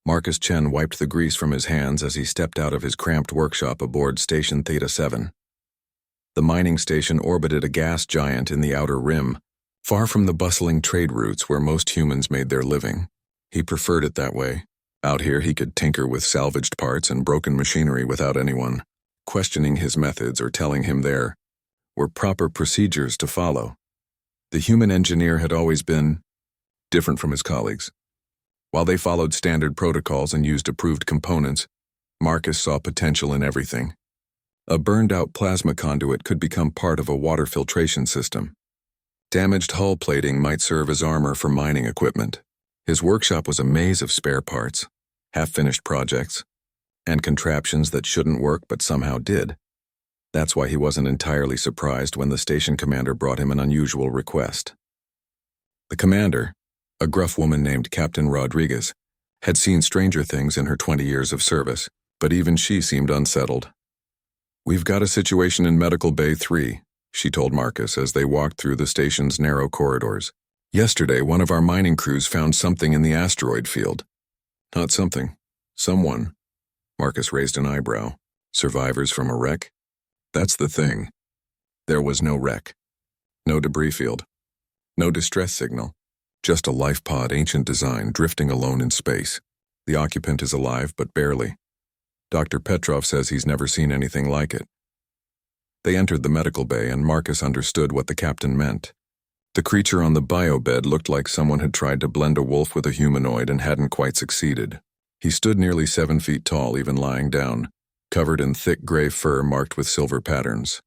Marcus Chen wiped the grease from his hands as he stepped out of his cramped workshop aboard Station Theta 7. The mining station orbited a gas giant in the outer rim, far from the bustling trade routes where most humans made their living. He preferred it that way. Out here he could tinker with salvaged parts and broken machinery without anyone questioning his methods or telling him there were proper procedures to follow. The human engineer had always been different from his colleagues. While they followed standard protocols and used approved components, Marcus saw potential in everything. A burned-out plasma conduit could become part of a water filtration system. Damaged hull plating might serve as armor for mining equipment. His workshop was a maze of spare parts, half-finished projects, and contraptions that shouldn't work but somehow did. That's why he wasn't entirely surprised when the station commander brought him an unusual request. The commander, a gruff woman named Captain Rodriguez, had seen stranger things in her 20 years of service, but even she seemed unsettled. "We've got a situation in Medical Bay 3, she told Marcus as they walked through the station's narrow corridors. "Yesterday, one of our mining crews found something in the asteroid field." "Not something. Someone." Marcus raised an eyebrow. "Survivors from a wreck?" "That's the thing. There was no wreck. No debris field. No distress signal. Just a life pod, ancient design, drifting alone in space. The occupant is alive, but barely. Dr. Petrov says he's never seen anything like it." They entered the medical bay, and Marcus understood what the captain meant. The creature on the biobed looked like someone had tried to blend a wolf with a humanoid and hadn't quite succeeded. He stood nearly 7 feet tall, even lying down, covered in thick gray fur marked with silver patterns.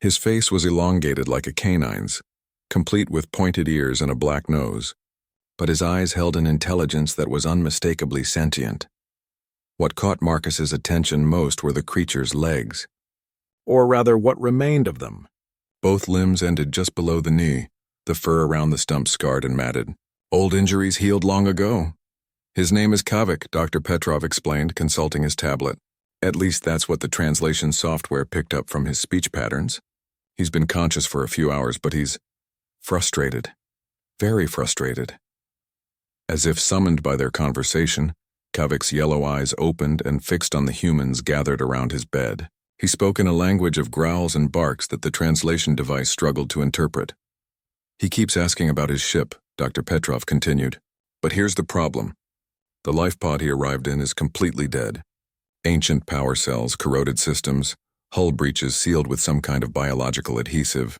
His face was elongated like a canine's, complete with pointed ears and a black nose, but his eyes held an intelligence that was unmistakably sentient. What caught Marcus's attention most were the creature's legs. Or rather, what remained of them. Both limbs ended just below the knee, the fur around the stump scarred and matted. "Old injuries healed long ago. His name is Kavik," Dr. Petrov explained, consulting his tablet. "At least that's what the translation software picked up from his speech patterns. He's been conscious for a few hours, but he's frustrated. Very frustrated." As if summoned by their conversation, Kavik's yellow eyes opened and fixed on the humans gathered around his bed. He spoke in a language of growls and barks that the translation device struggled to interpret. "He keeps asking about his ship," Dr. Petrov continued. "But here's the problem. The life pod he arrived in is completely dead. Ancient power cells, corroded systems, hull breaches sealed with some kind of biological adhesive.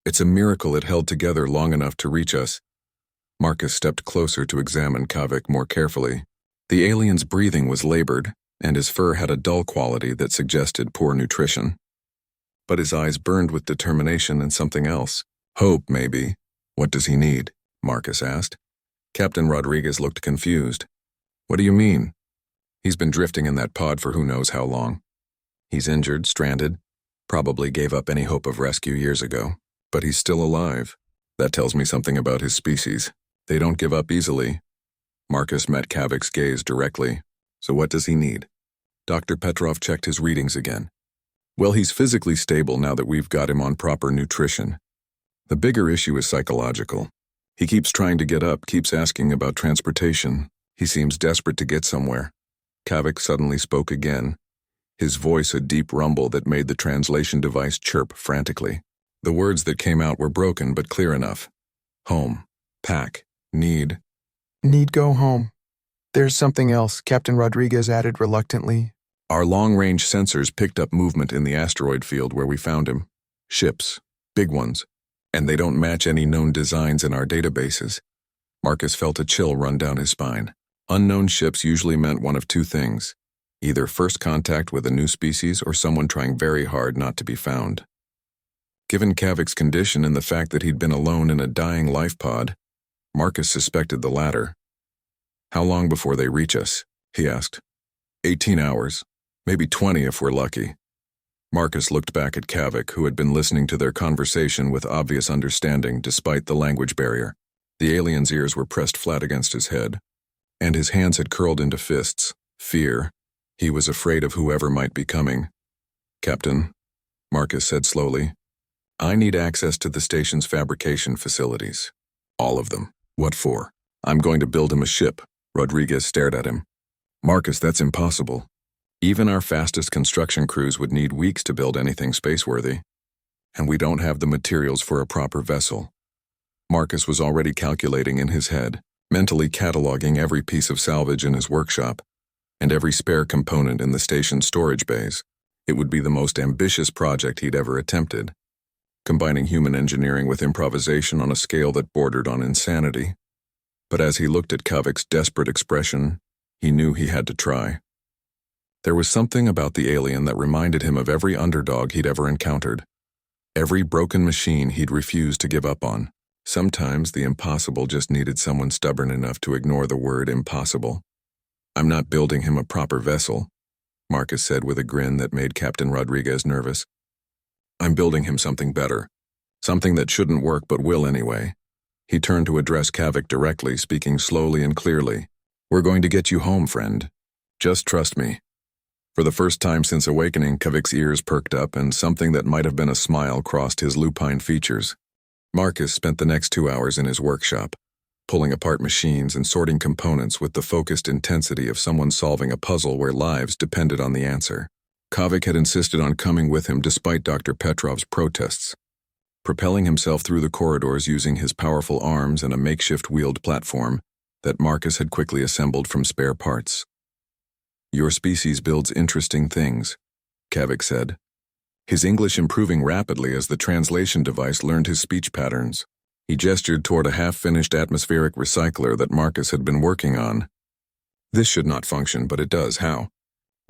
It's a miracle it held together long enough to reach us." Marcus stepped closer to examine Kavik more carefully. The alien's breathing was labored, and his fur had a dull quality that suggested poor nutrition. But his eyes burned with determination and something else. Hope, maybe. "What does he need?" Marcus asked. Captain Rodriguez looked confused. "What do you mean?" "He's been drifting in that pod for who knows how long. He's injured, stranded, probably gave up any hope of rescue years ago. But he's still alive. That tells me something about his species. They don't give up easily." Marcus met Kavik's gaze directly. "So what does he need?" Dr. Petrov checked his readings again. "Well, he's physically stable now that we've got him on proper nutrition. The bigger issue is psychological. He keeps trying to get up, keeps asking about transportation. He seems desperate to get somewhere." Kavik suddenly spoke again, his voice a deep rumble that made the translation device chirp frantically. The words that came out were broken but clear enough. "Home. Pack. Need go home. There's something else," Captain Rodriguez added reluctantly. "Our long-range sensors picked up movement in the asteroid field where we found him. Ships. Big ones. And they don't match any known designs in our databases." Marcus felt a chill run down his spine. Unknown ships usually meant one of two things: either first contact with a new species or someone trying very hard not to be found. Given Kavik's condition and the fact that he'd been alone in a dying life pod, Marcus suspected the latter. "How long before they reach us?" he asked. 18 hours. Maybe 20 if we're lucky." Marcus looked back at Kavik, who had been listening to their conversation with obvious understanding despite the language barrier. The alien's ears were pressed flat against his head, and his hands had curled into fists. Fear. He was afraid of whoever might be coming. "Captain," Marcus said slowly, "I need access to the station's fabrication facilities. All of them." "What for?" "I'm going to build him a ship." Rodriguez stared at him. Marcus, that's impossible. Even our fastest construction crews would need weeks to build anything spaceworthy. And we don't have the materials for a proper vessel. Marcus was already calculating in his head, mentally cataloging every piece of salvage in his workshop, and every spare component in the station's storage bays. It would be the most ambitious project he'd ever attempted, combining human engineering with improvisation on a scale that bordered on insanity. But as he looked at Kavik's desperate expression, he knew he had to try. There was something about the alien that reminded him of every underdog he'd ever encountered, every broken machine he'd refused to give up on. Sometimes the impossible just needed someone stubborn enough to ignore the word impossible. "I'm not building him a proper vessel," Marcus said with a grin that made Captain Rodriguez nervous. "I'm building him something better, something that shouldn't work but will anyway." He turned to address Kavik directly, speaking slowly and clearly. "We're going to get you home, friend. Just trust me." For the first time since awakening, Kavik's ears perked up and something that might have been a smile crossed his lupine features. Marcus spent the next 2 hours in his workshop, pulling apart machines and sorting components with the focused intensity of someone solving a puzzle where lives depended on the answer. Kavik had insisted on coming with him despite Dr. Petrov's protests, propelling himself through the corridors using his powerful arms and a makeshift wheeled platform that Marcus had quickly assembled from spare parts. "Your species builds interesting things," Kavik said, his English improving rapidly as the translation device learned his speech patterns. He gestured toward a half-finished atmospheric recycler that Marcus had been working on. "This should not function, but it does. How?"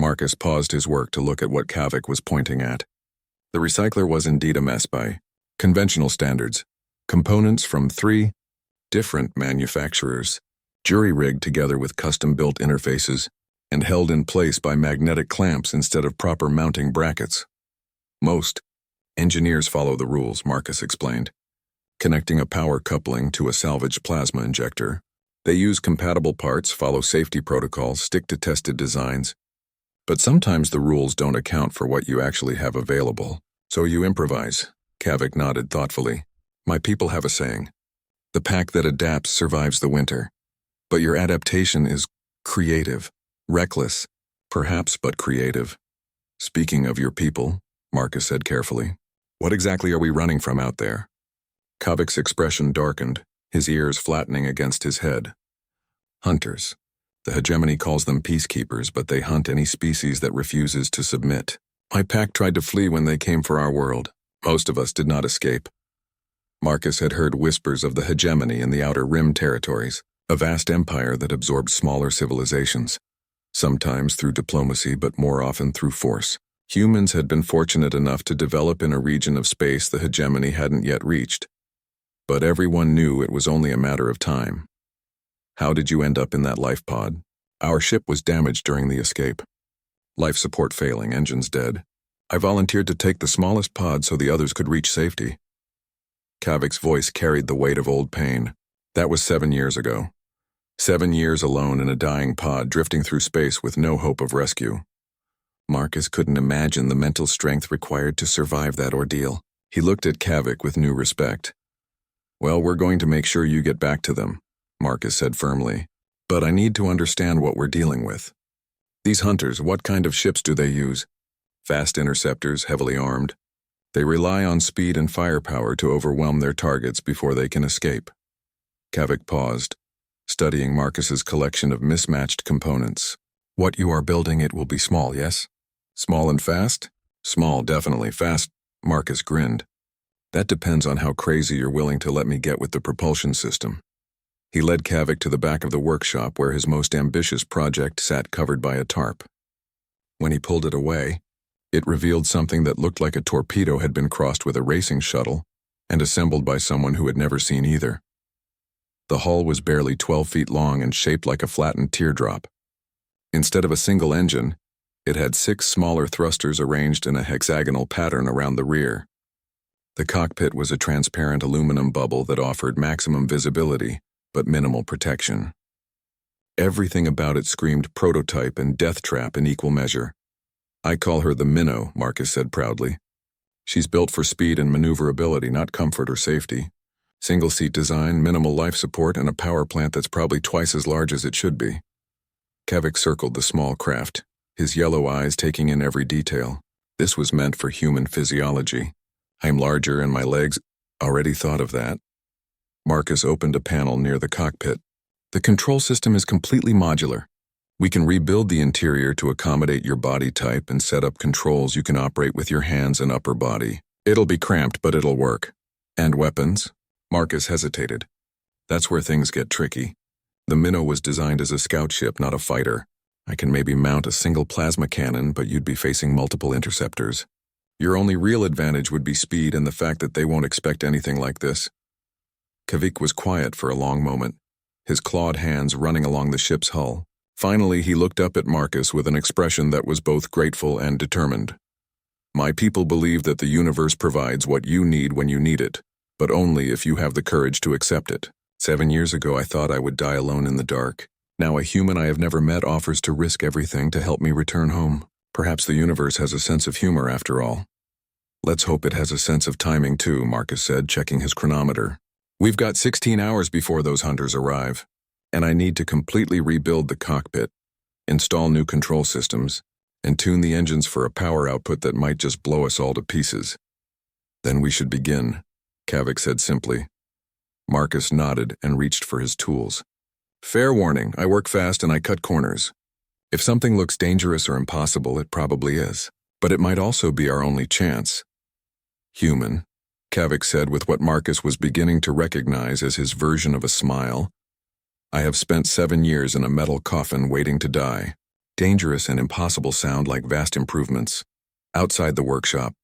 Marcus paused his work to look at what Kavik was pointing at. The recycler was indeed a mess by conventional standards. Components from 3 different manufacturers, jury-rigged together with custom-built interfaces, and held in place by magnetic clamps instead of proper mounting brackets. "Most engineers follow the rules," Marcus explained, connecting a power coupling to a salvaged plasma injector. They use compatible parts, follow safety protocols, stick to tested designs. But sometimes the rules don't account for what you actually have available, so you improvise. Kavik nodded thoughtfully. "My people have a saying. The pack that adapts survives the winter. But your adaptation is creative, reckless, perhaps, but creative." "Speaking of your people," Marcus said carefully, "what exactly are we running from out there?" Kavik's expression darkened, his ears flattening against his head. "Hunters. The hegemony calls them peacekeepers, but they hunt any species that refuses to submit. My pack tried to flee when they came for our world. Most of us did not escape." Marcus had heard whispers of the hegemony in the Outer Rim territories, a vast empire that absorbed smaller civilizations, sometimes through diplomacy but more often through force. Humans had been fortunate enough to develop in a region of space the hegemony hadn't yet reached. But everyone knew it was only a matter of time. "How did you end up in that life pod?" "Our ship was damaged during the escape. Life support failing, engines dead. I volunteered to take the smallest pod so the others could reach safety." Kavik's voice carried the weight of old pain. "That was 7 years ago. 7 years alone in a dying pod drifting through space with no hope of rescue." Marcus couldn't imagine the mental strength required to survive that ordeal. He looked at Kavik with new respect. "Well, we're going to make sure you get back to them," Marcus said firmly. "But I need to understand what we're dealing with. These hunters, what kind of ships do they use?" "Fast interceptors, heavily armed. They rely on speed and firepower to overwhelm their targets before they can escape." Kavik paused, studying Marcus's collection of mismatched components. "What you are building, it will be small, yes?" "Small and fast?" "Small, definitely. Fast," Marcus grinned. "That depends on how crazy you're willing to let me get with the propulsion system." He led Kavik to the back of the workshop where his most ambitious project sat covered by a tarp. When he pulled it away, it revealed something that looked like a torpedo had been crossed with a racing shuttle and assembled by someone who had never seen either. The hull was barely 12 feet long and shaped like a flattened teardrop. Instead of a single engine, it had 6 smaller thrusters arranged in a hexagonal pattern around the rear. The cockpit was a transparent aluminum bubble that offered maximum visibility, but minimal protection. Everything about it screamed prototype and death trap in equal measure. "I call her the Minnow," Marcus said proudly. "She's built for speed and maneuverability, not comfort or safety. Single-seat design, minimal life support, and a power plant that's probably twice as large as it should be." Kavik circled the small craft, his yellow eyes taking in every detail. This was meant for human physiology. I'm larger and my legs already thought of that. Marcus opened a panel near the cockpit. The control system is completely modular. We can rebuild the interior to accommodate your body type and set up controls you can operate with your hands and upper body. It'll be cramped, but it'll work. And weapons? Marcus hesitated. That's where things get tricky. The Minnow was designed as a scout ship, not a fighter. I can maybe mount a single plasma cannon, but you'd be facing multiple interceptors. Your only real advantage would be speed and the fact that they won't expect anything like this. Kavik was quiet for a long moment, his clawed hands running along the ship's hull. Finally, he looked up at Marcus with an expression that was both grateful and determined. My people believe that the universe provides what you need when you need it, but only if you have the courage to accept it. 7 years ago, I thought I would die alone in the dark. Now a human I have never met offers to risk everything to help me return home. Perhaps the universe has a sense of humor after all. Let's hope it has a sense of timing too, Marcus said, checking his chronometer. We've got 16 hours before those hunters arrive, and I need to completely rebuild the cockpit, install new control systems, and tune the engines for a power output that might just blow us all to pieces. Then we should begin, Kavik said simply. Marcus nodded and reached for his tools. Fair warning, I work fast and I cut corners. If something looks dangerous or impossible, it probably is. But it might also be our only chance. Human, Kavik said with what Marcus was beginning to recognize as his version of a smile. I have spent 7 years in a metal coffin waiting to die. Dangerous and impossible sound like vast improvements. Outside the workshop,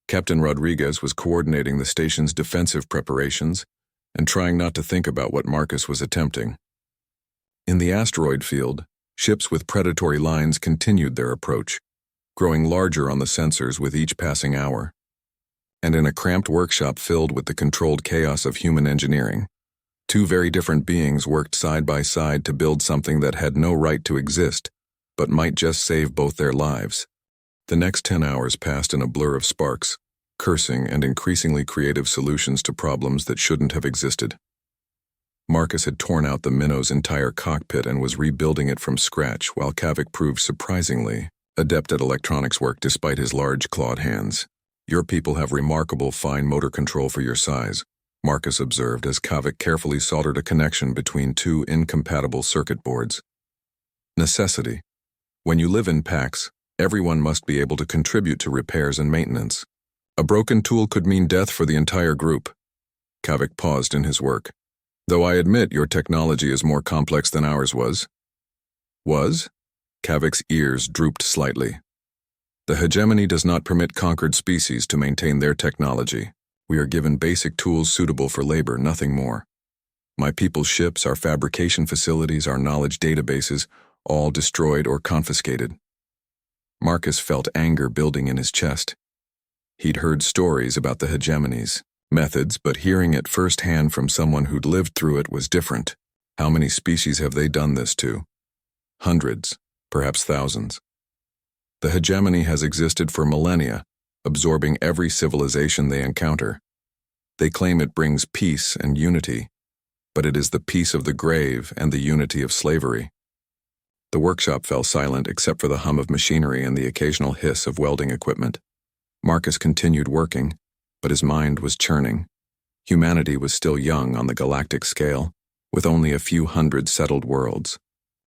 Captain Rodriguez was coordinating the station's defensive preparations and trying not to think about what Marcus was attempting. In the asteroid field, ships with predatory lines continued their approach, growing larger on the sensors with each passing hour. And in a cramped workshop filled with the controlled chaos of human engineering, 2 very different beings worked side by side to build something that had no right to exist, but might just save both their lives. The next 10 hours passed in a blur of sparks, cursing and increasingly creative solutions to problems that shouldn't have existed. Marcus had torn out the Minnow's entire cockpit and was rebuilding it from scratch, while Kavik proved surprisingly adept at electronics work despite his large clawed hands. Your people have remarkable fine motor control for your size, Marcus observed as Kavik carefully soldered a connection between 2 incompatible circuit boards. Necessity. When you live in packs, everyone must be able to contribute to repairs and maintenance. A broken tool could mean death for the entire group. Kavik paused in his work. Though I admit your technology is more complex than ours was. Was? Kavik's ears drooped slightly. The hegemony does not permit conquered species to maintain their technology. We are given basic tools suitable for labor, nothing more. My people's ships, our fabrication facilities, our knowledge databases, all destroyed or confiscated. Marcus felt anger building in his chest. He'd heard stories about the hegemony's methods, but hearing it firsthand from someone who'd lived through it was different. How many species have they done this to? Hundreds, perhaps thousands. The hegemony has existed for millennia, absorbing every civilization they encounter. They claim it brings peace and unity, but it is the peace of the grave and the unity of slavery. The workshop fell silent except for the hum of machinery and the occasional hiss of welding equipment. Marcus continued working, but his mind was churning. Humanity was still young on the galactic scale, with only a few hundred settled worlds.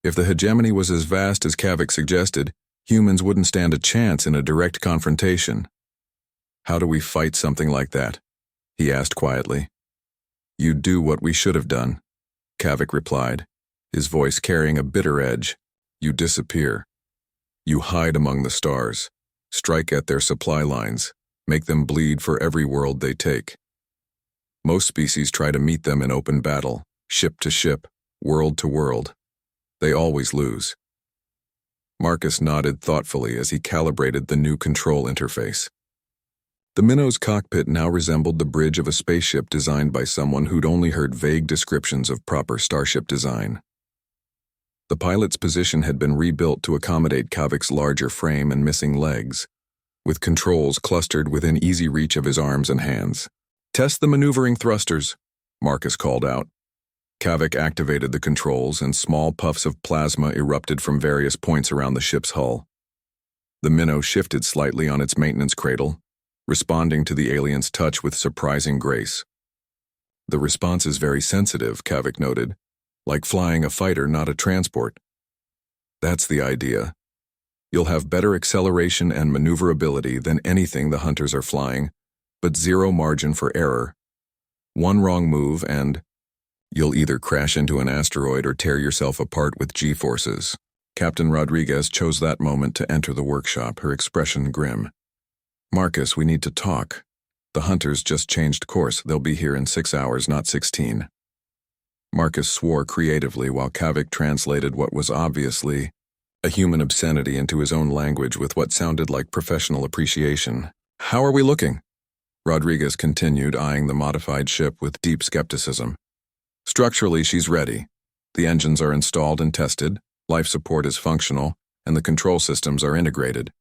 If the hegemony was as vast as Kavik suggested, humans wouldn't stand a chance in a direct confrontation. How do we fight something like that? He asked quietly. You do what we should have done, Kavik replied, his voice carrying a bitter edge. You disappear. You hide among the stars, strike at their supply lines, make them bleed for every world they take. Most species try to meet them in open battle, ship to ship, world to world. They always lose. Marcus nodded thoughtfully as he calibrated the new control interface. The Minnow's cockpit now resembled the bridge of a spaceship designed by someone who'd only heard vague descriptions of proper starship design. The pilot's position had been rebuilt to accommodate Kavik's larger frame and missing legs, with controls clustered within easy reach of his arms and hands. Test the maneuvering thrusters, Marcus called out. Kavik activated the controls and small puffs of plasma erupted from various points around the ship's hull. The minnow shifted slightly on its maintenance cradle, responding to the alien's touch with surprising grace. The response is very sensitive, Kavik noted, like flying a fighter, not a transport. That's the idea. You'll have better acceleration and maneuverability than anything the hunters are flying, but zero margin for error. One wrong move and you'll either crash into an asteroid or tear yourself apart with G-forces. Captain Rodriguez chose that moment to enter the workshop, her expression grim. Marcus, we need to talk. The hunters just changed course. They'll be here in 6 hours, not 16. Marcus swore creatively while Kavik translated what was obviously a human obscenity into his own language with what sounded like professional appreciation. How are we looking? Rodriguez continued, eyeing the modified ship with deep skepticism. Structurally, she's ready. The engines are installed and tested, life support is functional, and the control systems are integrated.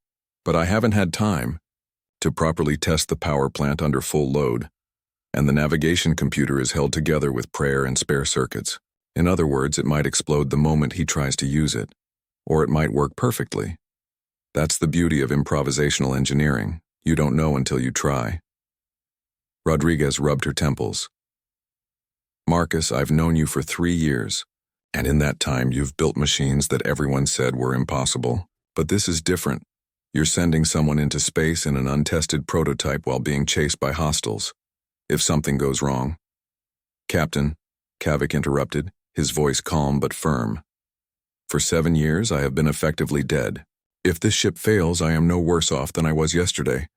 But I haven't had time to properly test the power plant under full load, and the navigation computer is held together with prayer and spare circuits. In other words, it might explode the moment he tries to use it, or it might work perfectly. That's the beauty of improvisational engineering. You don't know until you try. Rodriguez rubbed her temples. Marcus, I've known you for 3 years, and in that time you've built machines that everyone said were impossible. But this is different. You're sending someone into space in an untested prototype while being chased by hostiles. If something goes wrong... Captain, Kavik interrupted, his voice calm but firm. For 7 years I have been effectively dead. If this ship fails, I am no worse off than I was yesterday.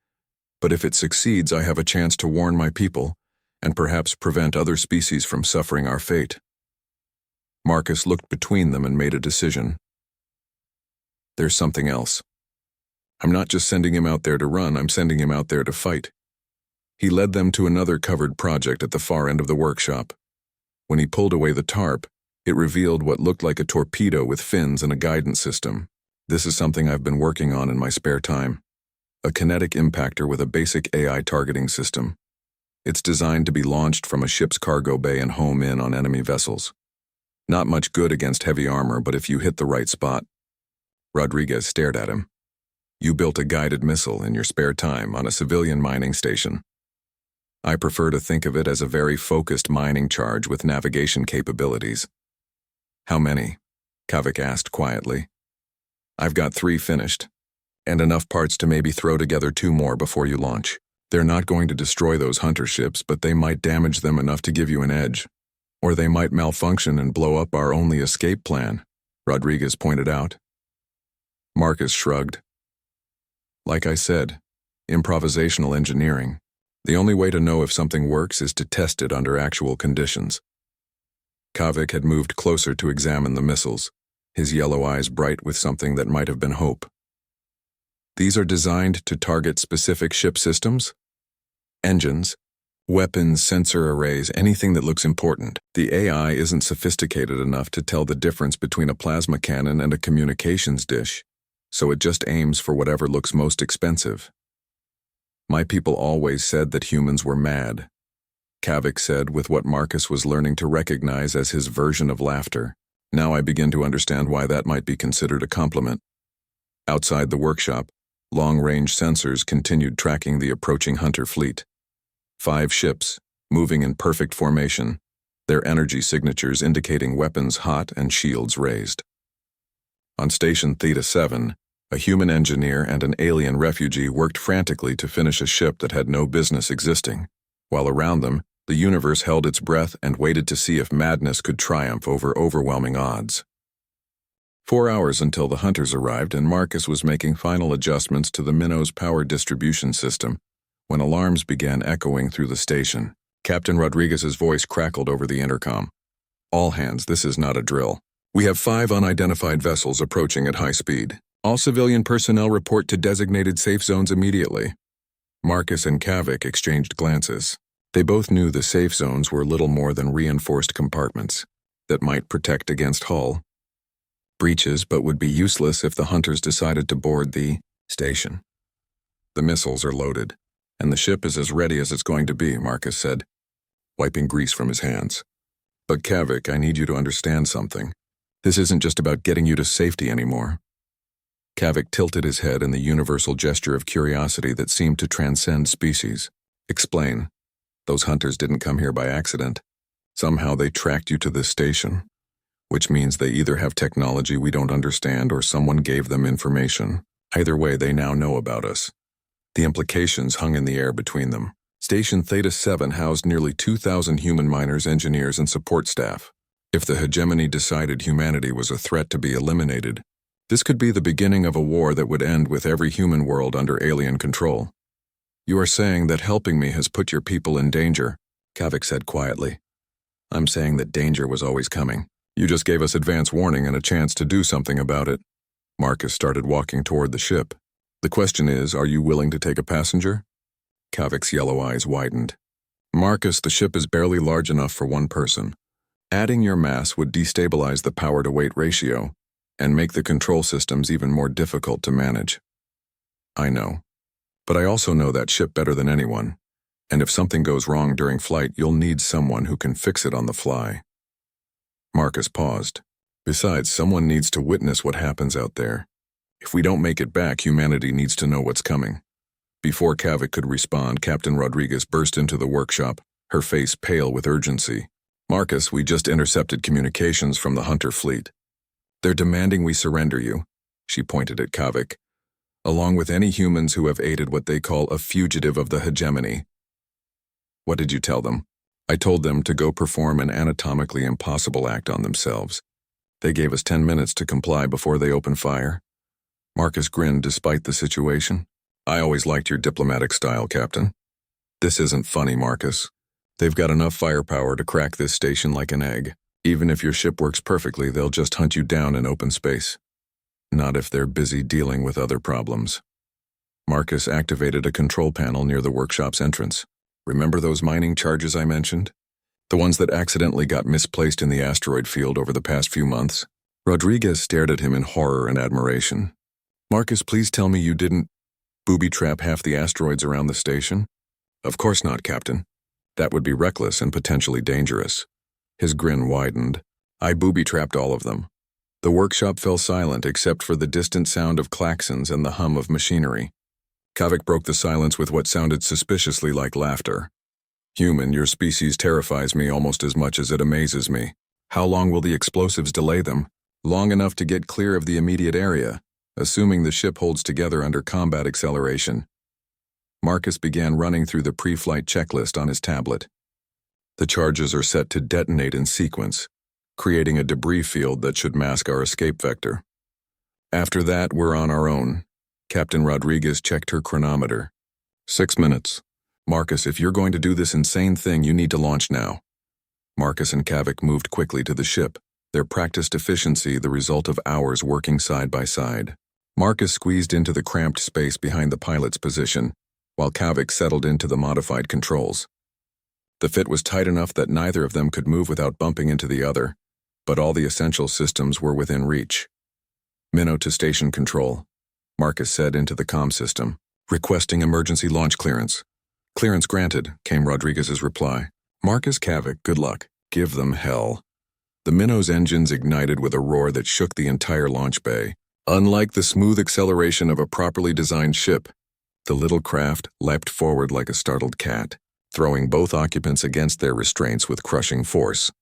But if it succeeds, I have a chance to warn my people, and perhaps prevent other species from suffering our fate. Marcus looked between them and made a decision. There's something else. I'm not just sending him out there to run, I'm sending him out there to fight. He led them to another covered project at the far end of the workshop. When he pulled away the tarp, it revealed what looked like a torpedo with fins and a guidance system. This is something I've been working on in my spare time. A kinetic impactor with a basic AI targeting system. It's designed to be launched from a ship's cargo bay and home in on enemy vessels. Not much good against heavy armor, but if you hit the right spot. Rodriguez stared at him. You built a guided missile in your spare time on a civilian mining station. I prefer to think of it as a very focused mining charge with navigation capabilities. How many? Kavik asked quietly. I've got 3 finished, and enough parts to maybe throw together 2 more before you launch. They're not going to destroy those hunter ships, but they might damage them enough to give you an edge. Or they might malfunction and blow up our only escape plan, Rodriguez pointed out. Marcus shrugged. Like I said, improvisational engineering. The only way to know if something works is to test it under actual conditions. Kavik had moved closer to examine the missiles, his yellow eyes bright with something that might have been hope. These are designed to target specific ship systems? Engines, weapons, sensor arrays, anything that looks important. The AI isn't sophisticated enough to tell the difference between a plasma cannon and a communications dish, so it just aims for whatever looks most expensive. My people always said that humans were mad, Kavik said with what Marcus was learning to recognize as his version of laughter. Now I begin to understand why that might be considered a compliment. Outside the workshop, long-range sensors continued tracking the approaching hunter fleet. 5 ships, moving in perfect formation, their energy signatures indicating weapons hot and shields raised. On Station Theta 7, a human engineer and an alien refugee worked frantically to finish a ship that had no business existing, while around them, the universe held its breath and waited to see if madness could triumph over overwhelming odds. 4 hours until the hunters arrived and Marcus was making final adjustments to the minnow's power distribution system when alarms began echoing through the station. Captain Rodriguez's voice crackled over the intercom. All hands, this is not a drill. We have 5 unidentified vessels approaching at high speed. All civilian personnel report to designated safe zones immediately. Marcus and Kavik exchanged glances. They both knew the safe zones were little more than reinforced compartments that might protect against hull breaches but would be useless if the hunters decided to board the station. The missiles are loaded, and the ship is as ready as it's going to be, Marcus said, wiping grease from his hands. But Kavik, I need you to understand something. This isn't just about getting you to safety anymore. Kavik tilted his head in the universal gesture of curiosity that seemed to transcend species. Explain. Those hunters didn't come here by accident. Somehow they tracked you to this station, which means they either have technology we don't understand or someone gave them information. Either way, they now know about us. The implications hung in the air between them. Station Theta 7 housed nearly 2,000 human miners, engineers, and support staff. If the hegemony decided humanity was a threat to be eliminated, this could be the beginning of a war that would end with every human world under alien control. You are saying that helping me has put your people in danger, Kavik said quietly. I'm saying that danger was always coming. You just gave us advance warning and a chance to do something about it. Marcus started walking toward the ship. The question is, are you willing to take a passenger? Kavik's yellow eyes widened. Marcus, the ship is barely large enough for one person. Adding your mass would destabilize the power-to-weight ratio and make the control systems even more difficult to manage. I know. But I also know that ship better than anyone, and if something goes wrong during flight, you'll need someone who can fix it on the fly. Marcus paused. Besides, someone needs to witness what happens out there. If we don't make it back, humanity needs to know what's coming. Before Kavik could respond, Captain Rodriguez burst into the workshop, her face pale with urgency. Marcus, we just intercepted communications from the Hunter fleet. They're demanding we surrender you, she pointed at Kavik, along with any humans who have aided what they call a fugitive of the hegemony. What did you tell them? I told them to go perform an anatomically impossible act on themselves. They gave us 10 minutes to comply before they opened fire. Marcus grinned despite the situation. I always liked your diplomatic style, Captain. This isn't funny, Marcus. They've got enough firepower to crack this station like an egg. Even if your ship works perfectly, they'll just hunt you down in open space. Not if they're busy dealing with other problems. Marcus activated a control panel near the workshop's entrance. Remember those mining charges I mentioned? The ones that accidentally got misplaced in the asteroid field over the past few months? Rodriguez stared at him in horror and admiration. Marcus, please tell me you didn't booby-trap half the asteroids around the station? Of course not, Captain. That would be reckless and potentially dangerous. His grin widened. I booby-trapped all of them. The workshop fell silent except for the distant sound of klaxons and the hum of machinery. Kavik broke the silence with what sounded suspiciously like laughter. Human, your species terrifies me almost as much as it amazes me. How long will the explosives delay them? Long enough to get clear of the immediate area, assuming the ship holds together under combat acceleration. Marcus began running through the pre-flight checklist on his tablet. The charges are set to detonate in sequence, creating a debris field that should mask our escape vector. After that, we're on our own. Captain Rodriguez checked her chronometer. 6 minutes. Marcus, if you're going to do this insane thing, you need to launch now. Marcus and Kavik moved quickly to the ship, their practiced efficiency the result of hours working side by side. Marcus squeezed into the cramped space behind the pilot's position, while Kavik settled into the modified controls. The fit was tight enough that neither of them could move without bumping into the other, but all the essential systems were within reach. Minnow to station control, Marcus said into the comm system, requesting emergency launch clearance. Clearance granted, came Rodriguez's reply. Marcus, Kavik, good luck. Give them hell. The Minnow's engines ignited with a roar that shook the entire launch bay. Unlike the smooth acceleration of a properly designed ship, the little craft leapt forward like a startled cat, throwing both occupants against their restraints with crushing force.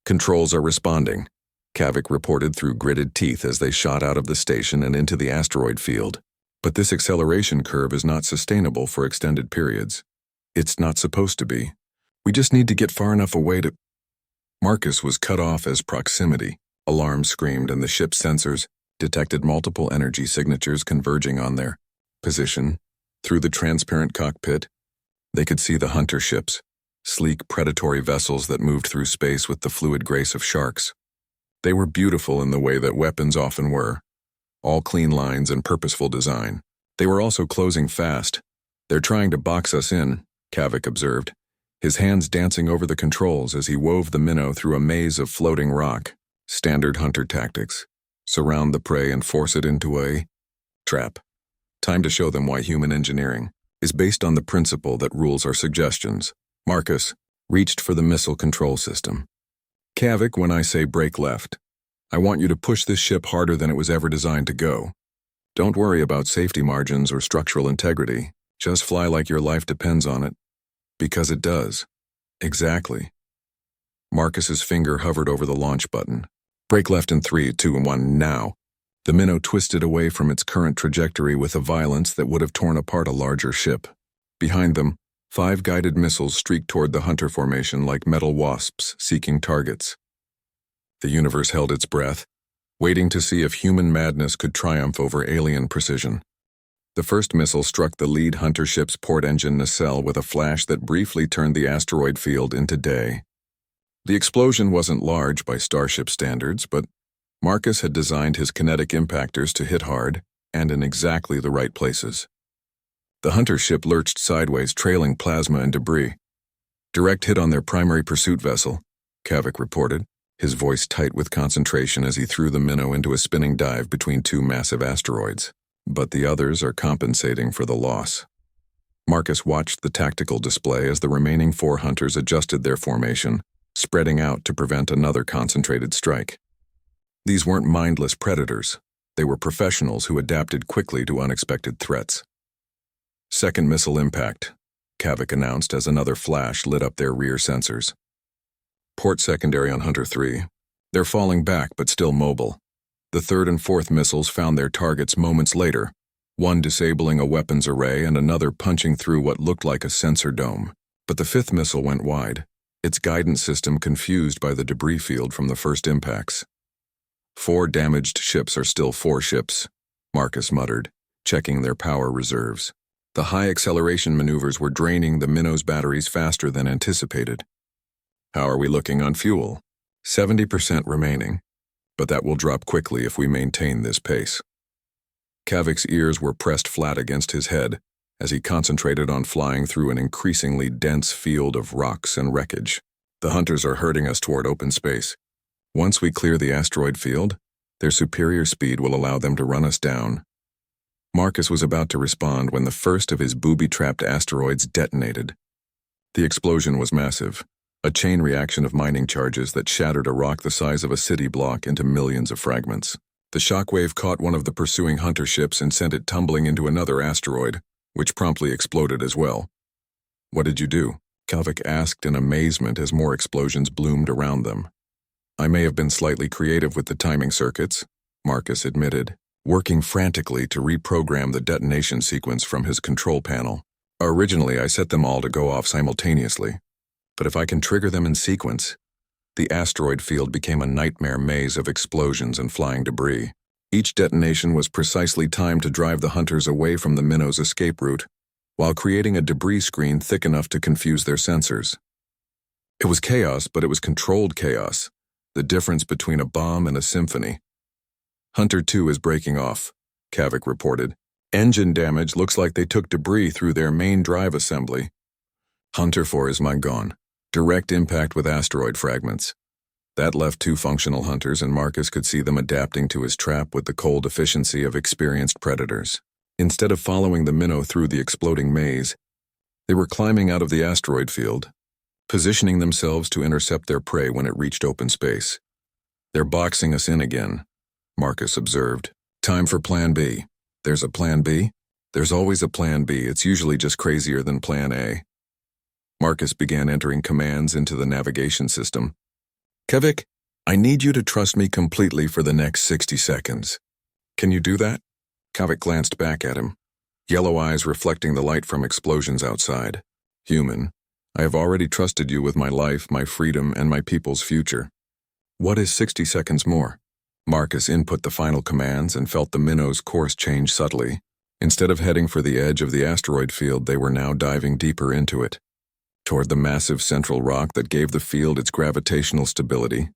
Controls are responding, Kavik reported through gritted teeth as they shot out of the station and into the asteroid field. But this acceleration curve is not sustainable for extended periods. It's not supposed to be. We just need to get far enough away to... Marcus was cut off as proximity. Alarms screamed and the ship's sensors detected multiple energy signatures converging on their position. Through the transparent cockpit, they could see the hunter ships, sleek predatory vessels that moved through space with the fluid grace of sharks. They were beautiful in the way that weapons often were, all clean lines and purposeful design. They were also closing fast. They're trying to box us in, Kavik observed, his hands dancing over the controls as he wove the minnow through a maze of floating rock. Standard hunter tactics. Surround the prey and force it into a trap. Time to show them why human engineering is based on the principle that rules are suggestions. Marcus reached for the missile control system. Kavik, when I say brake left, I want you to push this ship harder than it was ever designed to go. Don't worry about safety margins or structural integrity. Just fly like your life depends on it. Because it does. Exactly. Marcus's finger hovered over the launch button. Brake left in 3, 2, and 1, now. The minnow twisted away from its current trajectory with a violence that would have torn apart a larger ship. Behind them, 5 guided missiles streaked toward the hunter formation like metal wasps seeking targets. The universe held its breath, waiting to see if human madness could triumph over alien precision. The first missile struck the lead hunter ship's port engine nacelle with a flash that briefly turned the asteroid field into day. The explosion wasn't large by Starship standards, but Marcus had designed his kinetic impactors to hit hard and in exactly the right places. The hunter ship lurched sideways, trailing plasma and debris. Direct hit on their primary pursuit vessel, Kavik reported, his voice tight with concentration as he threw the minnow into a spinning dive between 2 massive asteroids. But the others are compensating for the loss. Marcus watched the tactical display as the remaining 4 hunters adjusted their formation, spreading out to prevent another concentrated strike. These weren't mindless predators. They were professionals who adapted quickly to unexpected threats. Second missile impact, Kavik announced as another flash lit up their rear sensors. Port secondary on Hunter 3. They're falling back but still mobile. The third and fourth missiles found their targets moments later, one disabling a weapons array and another punching through what looked like a sensor dome. But the fifth missile went wide, its guidance system confused by the debris field from the first impacts. 4 damaged ships are still 4 ships, Marcus muttered, checking their power reserves. The high acceleration maneuvers were draining the minnow's batteries faster than anticipated. How are we looking on fuel? 70% remaining, but that will drop quickly if we maintain this pace. Kavik's ears were pressed flat against his head as he concentrated on flying through an increasingly dense field of rocks and wreckage. The hunters are herding us toward open space. Once we clear the asteroid field, their superior speed will allow them to run us down. Marcus was about to respond when the first of his booby-trapped asteroids detonated. The explosion was massive, a chain reaction of mining charges that shattered a rock the size of a city block into millions of fragments. The shockwave caught one of the pursuing hunter ships and sent it tumbling into another asteroid, which promptly exploded as well. What did you do? Kavik asked in amazement as more explosions bloomed around them. I may have been slightly creative with the timing circuits, Marcus admitted, working frantically to reprogram the detonation sequence from his control panel. Originally, I set them all to go off simultaneously, but if I can trigger them in sequence, the asteroid field became a nightmare maze of explosions and flying debris. Each detonation was precisely timed to drive the hunters away from the minnow's escape route, while creating a debris screen thick enough to confuse their sensors. It was chaos, but it was controlled chaos, the difference between a bomb and a symphony. Hunter 2 is breaking off, Kavik reported. Engine damage looks like they took debris through their main drive assembly. Hunter 4 is gone. Direct impact with asteroid fragments. That left 2 functional hunters, and Marcus could see them adapting to his trap with the cold efficiency of experienced predators. Instead of following the minnow through the exploding maze, they were climbing out of the asteroid field, positioning themselves to intercept their prey when it reached open space. They're boxing us in again, Marcus observed. Time for Plan B. There's a Plan B? There's always a Plan B. It's usually just crazier than Plan A. Marcus began entering commands into the navigation system. Kavik, I need you to trust me completely for the next 60 seconds. Can you do that? Kavik glanced back at him, yellow eyes reflecting the light from explosions outside. Human, I have already trusted you with my life, my freedom, and my people's future. What is 60 seconds more? Marcus input the final commands and felt the minnow's course change subtly. Instead of heading for the edge of the asteroid field, they were now diving deeper into it, toward the massive central rock that gave the field its gravitational stability.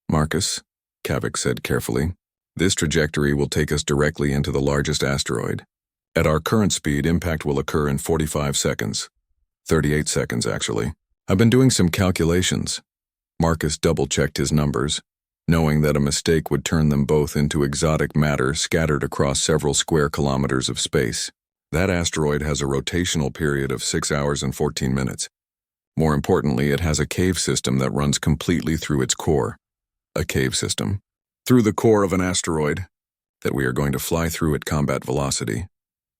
Marcus, Kavik said carefully, this trajectory will take us directly into the largest asteroid. At our current speed, impact will occur in 45 seconds. 38 seconds, actually. I've been doing some calculations. Marcus double-checked his numbers, knowing that a mistake would turn them both into exotic matter scattered across several square kilometers of space. That asteroid has a rotational period of 6 hours and 14 minutes. More importantly, it has a cave system that runs completely through its core. A cave system. Through the core of an asteroid that we are going to fly through at combat velocity.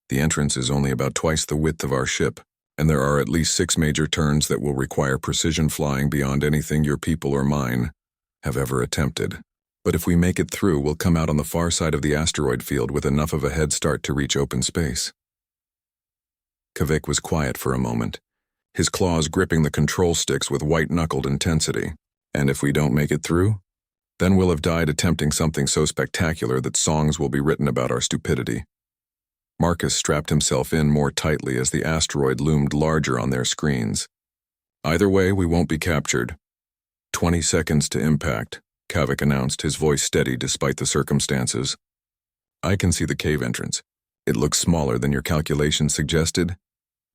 The entrance is only about twice the width of our ship, and there are at least 6 major turns that will require precision flying beyond anything your people or mine have ever attempted. But if we make it through, we'll come out on the far side of the asteroid field with enough of a head start to reach open space. Kavik was quiet for a moment, his claws gripping the control sticks with white-knuckled intensity. And if we don't make it through, then we'll have died attempting something so spectacular that songs will be written about our stupidity. Marcus strapped himself in more tightly as the asteroid loomed larger on their screens. Either way, we won't be captured. 20 seconds to impact, Kavik announced, his voice steady despite the circumstances. I can see the cave entrance. It looks smaller than your calculations suggested.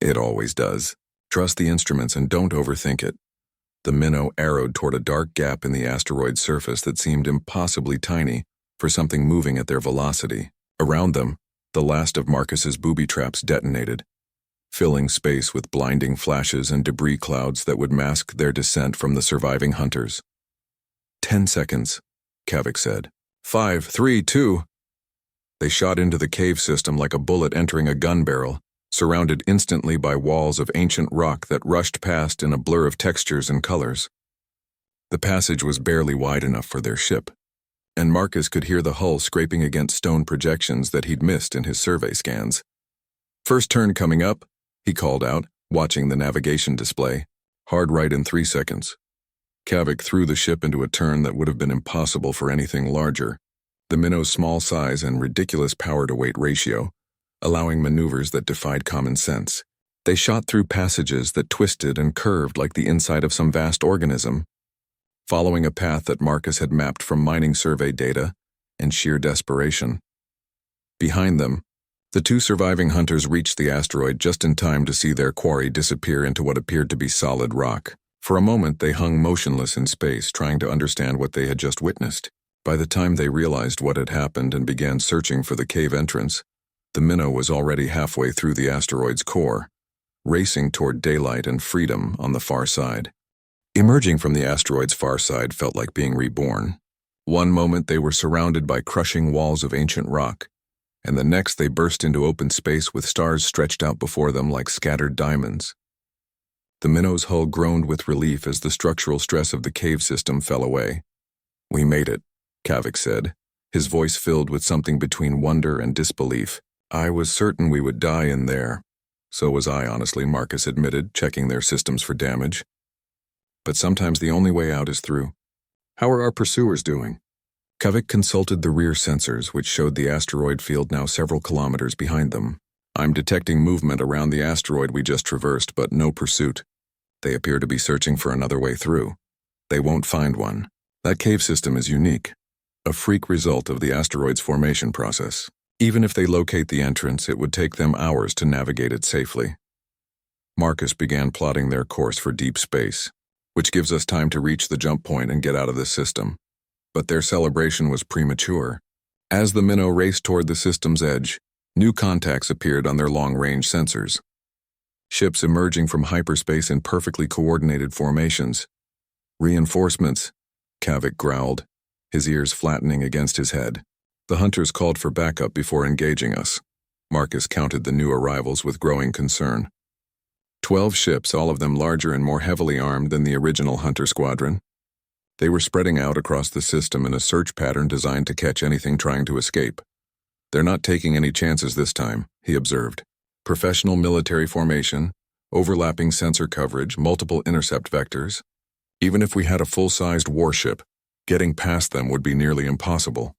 It always does. Trust the instruments and don't overthink it. The minnow arrowed toward a dark gap in the asteroid's surface that seemed impossibly tiny for something moving at their velocity. Around them, the last of Marcus's booby traps detonated, filling space with blinding flashes and debris clouds that would mask their descent from the surviving hunters. 10 seconds, Kavik said. 5, 3, 2. They shot into the cave system like a bullet entering a gun barrel, surrounded instantly by walls of ancient rock that rushed past in a blur of textures and colors. The passage was barely wide enough for their ship, and Marcus could hear the hull scraping against stone projections that he'd missed in his survey scans. First turn coming up, he called out, watching the navigation display. Hard right in 3 seconds. Kavik threw the ship into a turn that would have been impossible for anything larger. The minnow's small size and ridiculous power-to-weight ratio, allowing maneuvers that defied common sense. They shot through passages that twisted and curved like the inside of some vast organism, following a path that Marcus had mapped from mining survey data and sheer desperation. Behind them, the 2 surviving hunters reached the asteroid just in time to see their quarry disappear into what appeared to be solid rock. For a moment, they hung motionless in space, trying to understand what they had just witnessed. By the time they realized what had happened and began searching for the cave entrance, the minnow was already halfway through the asteroid's core, racing toward daylight and freedom on the far side. Emerging from the asteroid's far side felt like being reborn. One moment they were surrounded by crushing walls of ancient rock, and the next they burst into open space with stars stretched out before them like scattered diamonds. The minnow's hull groaned with relief as the structural stress of the cave system fell away. We made it, Kavik said, his voice filled with something between wonder and disbelief. I was certain we would die in there. So was I, honestly, Marcus admitted, checking their systems for damage. But sometimes the only way out is through. How are our pursuers doing? Kavik consulted the rear sensors, which showed the asteroid field now several kilometers behind them. I'm detecting movement around the asteroid we just traversed, but no pursuit. They appear to be searching for another way through. They won't find one. That cave system is unique, a freak result of the asteroid's formation process. Even if they locate the entrance, it would take them hours to navigate it safely. Marcus began plotting their course for deep space, which gives us time to reach the jump point and get out of this system. But their celebration was premature. As the minnow raced toward the system's edge, new contacts appeared on their long-range sensors. Ships emerging from hyperspace in perfectly coordinated formations. Reinforcements, Kavik growled, his ears flattening against his head. The hunters called for backup before engaging us. Marcus counted the new arrivals with growing concern. 12 ships, all of them larger and more heavily armed than the original hunter squadron. They were spreading out across the system in a search pattern designed to catch anything trying to escape. They're not taking any chances this time, he observed. Professional military formation, overlapping sensor coverage, multiple intercept vectors. Even if we had a full-sized warship, getting past them would be nearly impossible.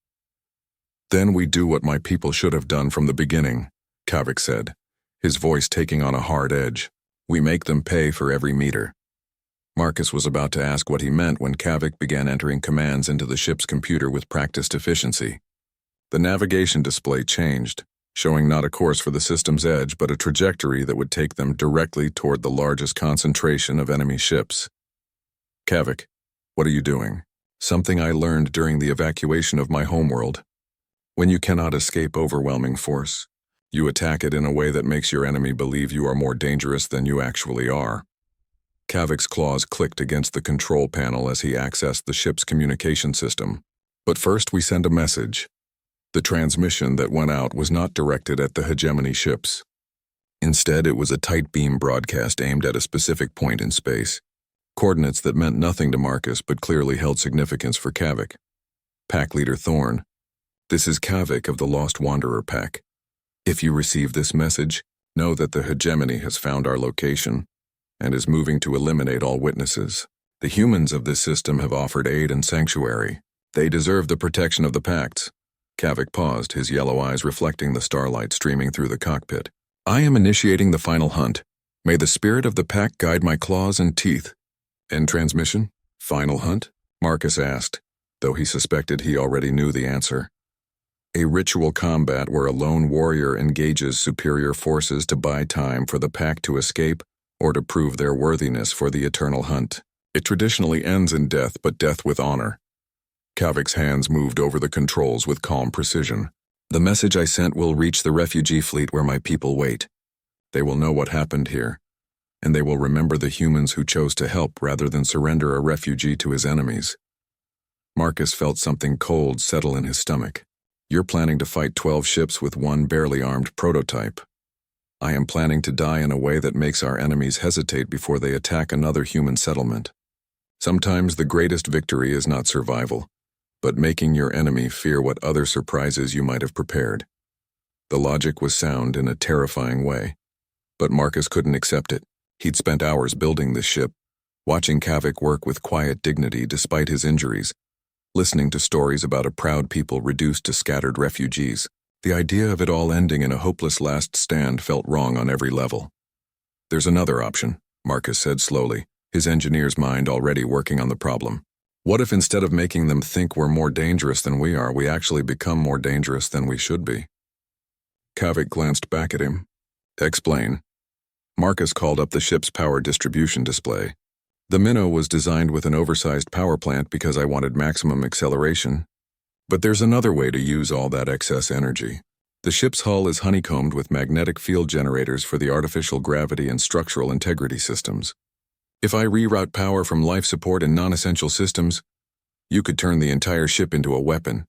Then we do what my people should have done from the beginning, Kavik said, his voice taking on a hard edge. We make them pay for every meter. Marcus was about to ask what he meant when Kavik began entering commands into the ship's computer with practiced efficiency. The navigation display changed, showing not a course for the system's edge but a trajectory that would take them directly toward the largest concentration of enemy ships. Kavik, what are you doing? Something I learned during the evacuation of my homeworld. When you cannot escape overwhelming force, you attack it in a way that makes your enemy believe you are more dangerous than you actually are. Kavik's claws clicked against the control panel as he accessed the ship's communication system. But first we send a message. The transmission that went out was not directed at the hegemony ships. Instead, it was a tight beam broadcast aimed at a specific point in space. Coordinates that meant nothing to Marcus but clearly held significance for Kavik. Pack Leader Thorn. This is Kavik of the Lost Wanderer Pack. If you receive this message, know that the hegemony has found our location and is moving to eliminate all witnesses. The humans of this system have offered aid and sanctuary. They deserve the protection of the pacts. Kavik paused, his yellow eyes reflecting the starlight streaming through the cockpit. I am initiating the final hunt. May the spirit of the pack guide my claws and teeth. End transmission? Final hunt? Marcus asked, though he suspected he already knew the answer. A ritual combat where a lone warrior engages superior forces to buy time for the pack to escape or to prove their worthiness for the eternal hunt. It traditionally ends in death, but death with honor. Kavik's hands moved over the controls with calm precision. The message I sent will reach the refugee fleet where my people wait. They will know what happened here, and they will remember the humans who chose to help rather than surrender a refugee to his enemies. Marcus felt something cold settle in his stomach. You're planning to fight 12 ships with one barely armed prototype. I am planning to die in a way that makes our enemies hesitate before they attack another human settlement. Sometimes the greatest victory is not survival, but making your enemy fear what other surprises you might have prepared. The logic was sound in a terrifying way, but Marcus couldn't accept it. He'd spent hours building this ship, watching Kavik work with quiet dignity despite his injuries, listening to stories about a proud people reduced to scattered refugees. The idea of it all ending in a hopeless last stand felt wrong on every level. There's another option, Marcus said slowly, his engineer's mind already working on the problem. What if instead of making them think we're more dangerous than we are, we actually become more dangerous than we should be? Kavik glanced back at him. Explain. Marcus called up the ship's power distribution display. The minnow was designed with an oversized power plant because I wanted maximum acceleration. But there's another way to use all that excess energy. The ship's hull is honeycombed with magnetic field generators for the artificial gravity and structural integrity systems. If I reroute power from life support and non-essential systems, you could turn the entire ship into a weapon,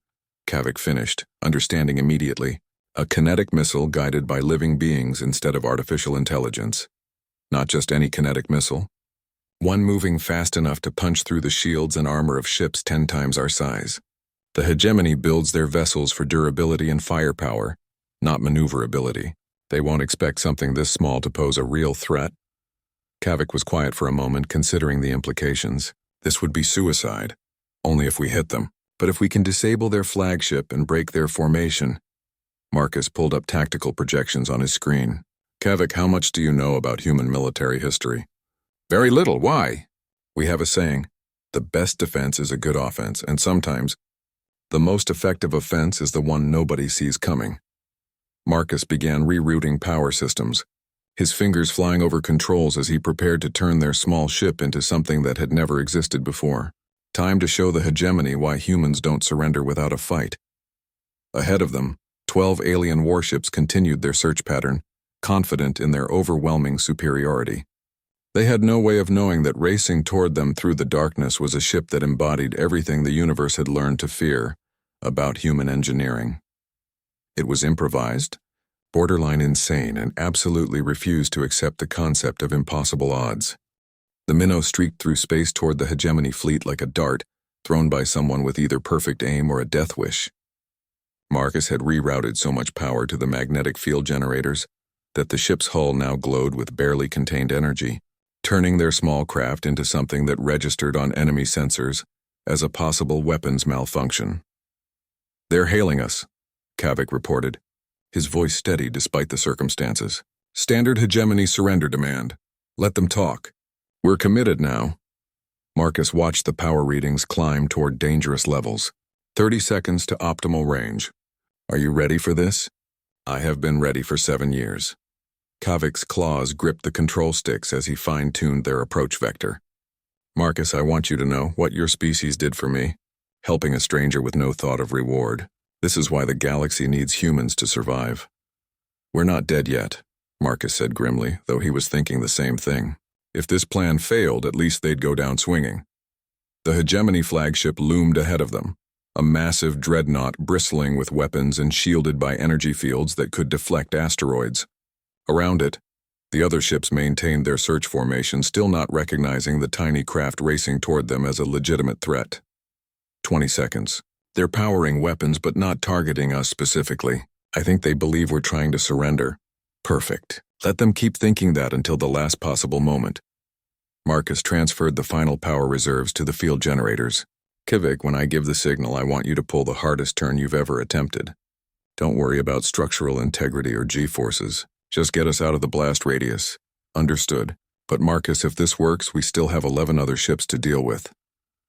Kavik finished, understanding immediately. A kinetic missile guided by living beings instead of artificial intelligence. Not just any kinetic missile. One moving fast enough to punch through the shields and armor of ships 10 times our size. The hegemony builds their vessels for durability and firepower, not maneuverability. They won't expect something this small to pose a real threat. Kavik was quiet for a moment, considering the implications. This would be suicide, only if we hit them. But if we can disable their flagship and break their formation... Marcus pulled up tactical projections on his screen. Kavik, how much do you know about human military history? Very little. Why? We have a saying, the best defense is a good offense, and sometimes, the most effective offense is the one nobody sees coming. Marcus began rerouting power systems, his fingers flying over controls as he prepared to turn their small ship into something that had never existed before. Time to show the hegemony why humans don't surrender without a fight. Ahead of them, 12 alien warships continued their search pattern, confident in their overwhelming superiority. They had no way of knowing that racing toward them through the darkness was a ship that embodied everything the universe had learned to fear about human engineering. It was improvised, borderline insane, and absolutely refused to accept the concept of impossible odds. The minnow streaked through space toward the hegemony fleet like a dart, thrown by someone with either perfect aim or a death wish. Marcus had rerouted so much power to the magnetic field generators that the ship's hull now glowed with barely contained energy, turning their small craft into something that registered on enemy sensors as a possible weapons malfunction. They're hailing us, Kavik reported, his voice steady despite the circumstances. Standard hegemony surrender demand. Let them talk. We're committed now. Marcus watched the power readings climb toward dangerous levels. 30 seconds to optimal range. Are you ready for this? I have been ready for 7 years. Kavik's claws gripped the control sticks as he fine-tuned their approach vector. Marcus, I want you to know what your species did for me, helping a stranger with no thought of reward. This is why the galaxy needs humans to survive. We're not dead yet, Marcus said grimly, though he was thinking the same thing. If this plan failed, at least they'd go down swinging. The Hegemony flagship loomed ahead of them, a massive dreadnought bristling with weapons and shielded by energy fields that could deflect asteroids. Around it, the other ships maintained their search formation, still not recognizing the tiny craft racing toward them as a legitimate threat. 20 seconds. They're powering weapons but not targeting us specifically. I think they believe we're trying to surrender. Perfect. Let them keep thinking that until the last possible moment. Marcus transferred the final power reserves to the field generators. Kivik, when I give the signal, I want you to pull the hardest turn you've ever attempted. Don't worry about structural integrity or G-forces. Just get us out of the blast radius. Understood. But Marcus, if this works, we still have 11 other ships to deal with.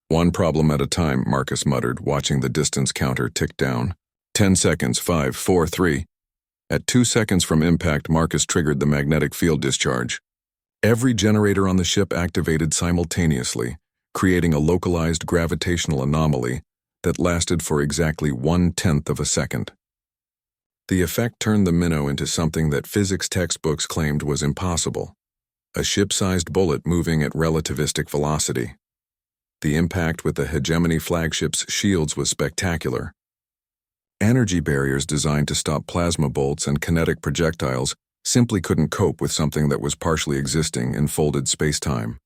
One problem at a time, Marcus muttered, watching the distance counter tick down. 10 seconds, 5, 4, 3. At 2 seconds from impact, Marcus triggered the magnetic field discharge. Every generator on the ship activated simultaneously, creating a localized gravitational anomaly that lasted for exactly 1/10 of a second. The effect turned the minnow into something that physics textbooks claimed was impossible: a ship-sized bullet moving at relativistic velocity. The impact with the Hegemony flagship's shields was spectacular. Energy barriers designed to stop plasma bolts and kinetic projectiles simply couldn't cope with something that was partially existing in folded space-time.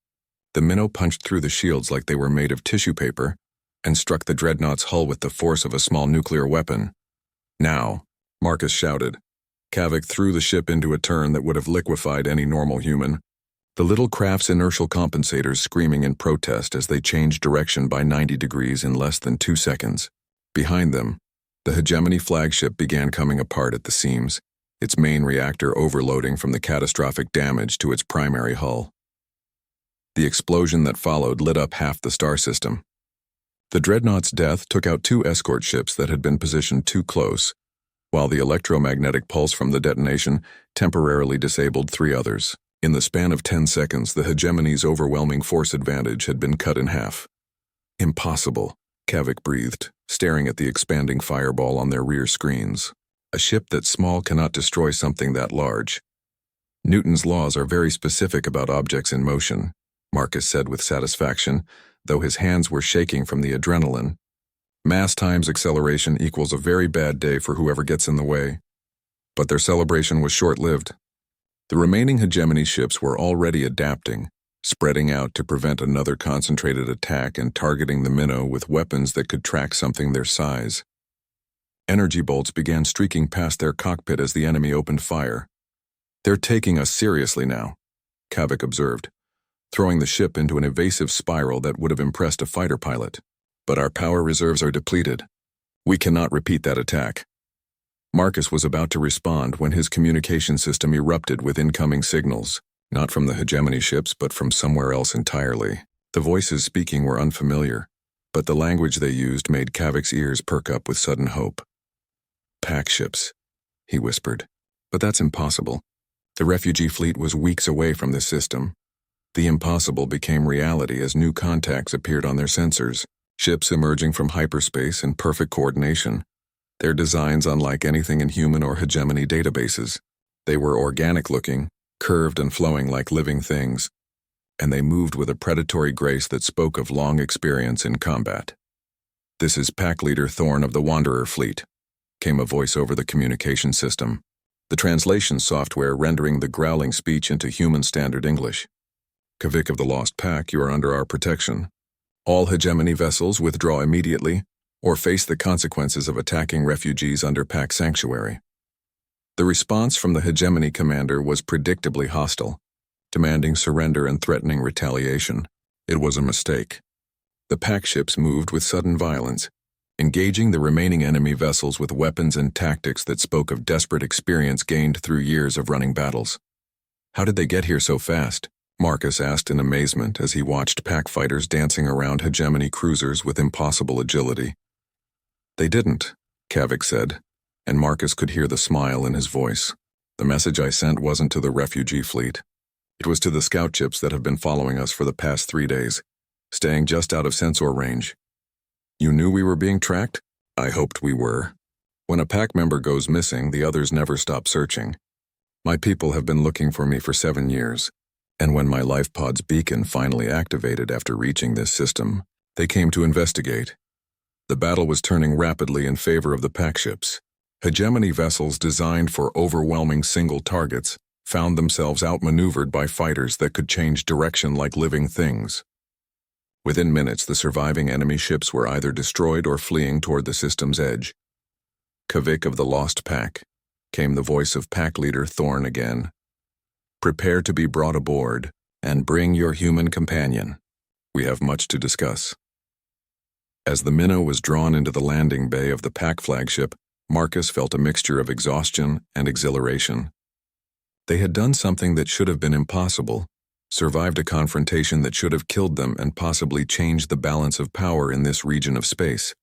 The minnow punched through the shields like they were made of tissue paper and struck the dreadnought's hull with the force of a small nuclear weapon. "Now," Marcus shouted. Kavik threw the ship into a turn that would have liquefied any normal human, the little craft's inertial compensators screaming in protest as they changed direction by 90 degrees in less than 2 seconds. Behind them, the Hegemony flagship began coming apart at the seams, its main reactor overloading from the catastrophic damage to its primary hull. The explosion that followed lit up half the star system. The dreadnought's death took out 2 escort ships that had been positioned too close, while the electromagnetic pulse from the detonation temporarily disabled 3 others. In the span of 10 seconds, the Hegemony's overwhelming force advantage had been cut in half. "Impossible," Kavik breathed, staring at the expanding fireball on their rear screens. "A ship that small cannot destroy something that large." "Newton's laws are very specific about objects in motion," Marcus said with satisfaction, though his hands were shaking from the adrenaline. "Mass times acceleration equals a very bad day for whoever gets in the way." But their celebration was short-lived. The remaining Hegemony ships were already adapting, spreading out to prevent another concentrated attack and targeting the minnow with weapons that could track something their size. Energy bolts began streaking past their cockpit as the enemy opened fire. "They're taking us seriously now," Kavik observed, throwing the ship into an evasive spiral that would have impressed a fighter pilot. "But our power reserves are depleted. We cannot repeat that attack." Marcus was about to respond when his communication system erupted with incoming signals, not from the Hegemony ships but from somewhere else entirely. The voices speaking were unfamiliar, but the language they used made Kavik's ears perk up with sudden hope. "Pack ships," he whispered. "But that's impossible. The refugee fleet was weeks away from this system." The impossible became reality as new contacts appeared on their sensors, ships emerging from hyperspace in perfect coordination, their designs unlike anything in human or Hegemony databases. They were organic-looking, curved and flowing like living things, and they moved with a predatory grace that spoke of long experience in combat. "This is Pack Leader Thorn of the Wanderer Fleet," came a voice over the communication system, the translation software rendering the growling speech into human standard English. "Kavik of the Lost Pack, you are under our protection. All Hegemony vessels withdraw immediately or face the consequences of attacking refugees under Pack Sanctuary." The response from the Hegemony commander was predictably hostile, demanding surrender and threatening retaliation. It was a mistake. The Pack ships moved with sudden violence, engaging the remaining enemy vessels with weapons and tactics that spoke of desperate experience gained through years of running battles. "How did they get here so fast?" Marcus asked in amazement as he watched Pack fighters dancing around Hegemony cruisers with impossible agility. "They didn't," Kavik said, and Marcus could hear the smile in his voice. "The message I sent wasn't to the refugee fleet. It was to the scout ships that have been following us for the past 3 days, staying just out of sensor range." "You knew we were being tracked?" "I hoped we were. When a Pack member goes missing, the others never stop searching. My people have been looking for me for 7 years. And when my LifePod's beacon finally activated after reaching this system, they came to investigate. The battle was turning rapidly in favor of the pack ships. Hegemony vessels designed for overwhelming single targets found themselves outmaneuvered by fighters that could change direction like living things. Within minutes, the surviving enemy ships were either destroyed or fleeing toward the system's edge. Kavik of the Lost Pack, came the voice of pack leader Thorn again. Prepare to be brought aboard, and bring your human companion. We have much to discuss. As the minnow was drawn into the landing bay of the pack flagship, Marcus felt a mixture of exhaustion and exhilaration. They had done something that should have been impossible, survived a confrontation that should have killed them and possibly changed the balance of power in this region of space.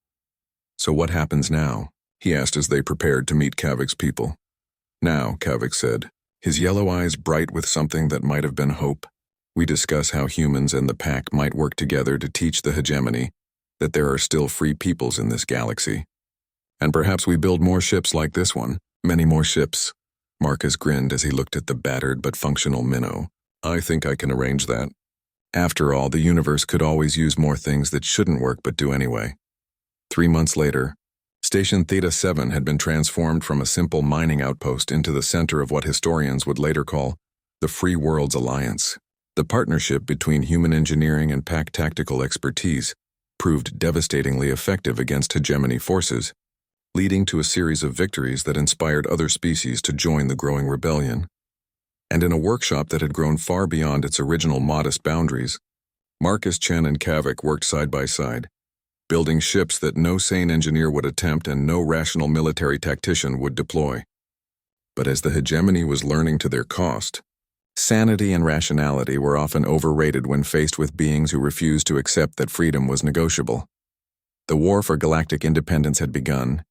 So what happens now? He asked as they prepared to meet Kavik's people. Now, Kavik said, his yellow eyes bright with something that might have been hope. We discuss how humans and the pack might work together to teach the hegemony that there are still free peoples in this galaxy. And perhaps we build more ships like this one, many more ships. Marcus grinned as he looked at the battered but functional minnow. I think I can arrange that. After all, the universe could always use more things that shouldn't work but do anyway. 3 months later, Station Theta 7 had been transformed from a simple mining outpost into the center of what historians would later call the Free Worlds Alliance. The partnership between human engineering and pack tactical expertise proved devastatingly effective against hegemony forces, leading to a series of victories that inspired other species to join the growing rebellion. And in a workshop that had grown far beyond its original modest boundaries, Marcus, Chen, and Kavik worked side by side, building ships that no sane engineer would attempt and no rational military tactician would deploy. But as the hegemony was learning to their cost, sanity and rationality were often overrated when faced with beings who refused to accept that freedom was negotiable. The war for galactic independence had begun,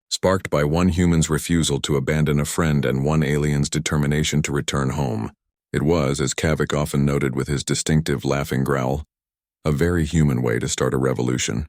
sparked by one human's refusal to abandon a friend and one alien's determination to return home. It was, as Kavik often noted with his distinctive laughing growl, a very human way to start a revolution.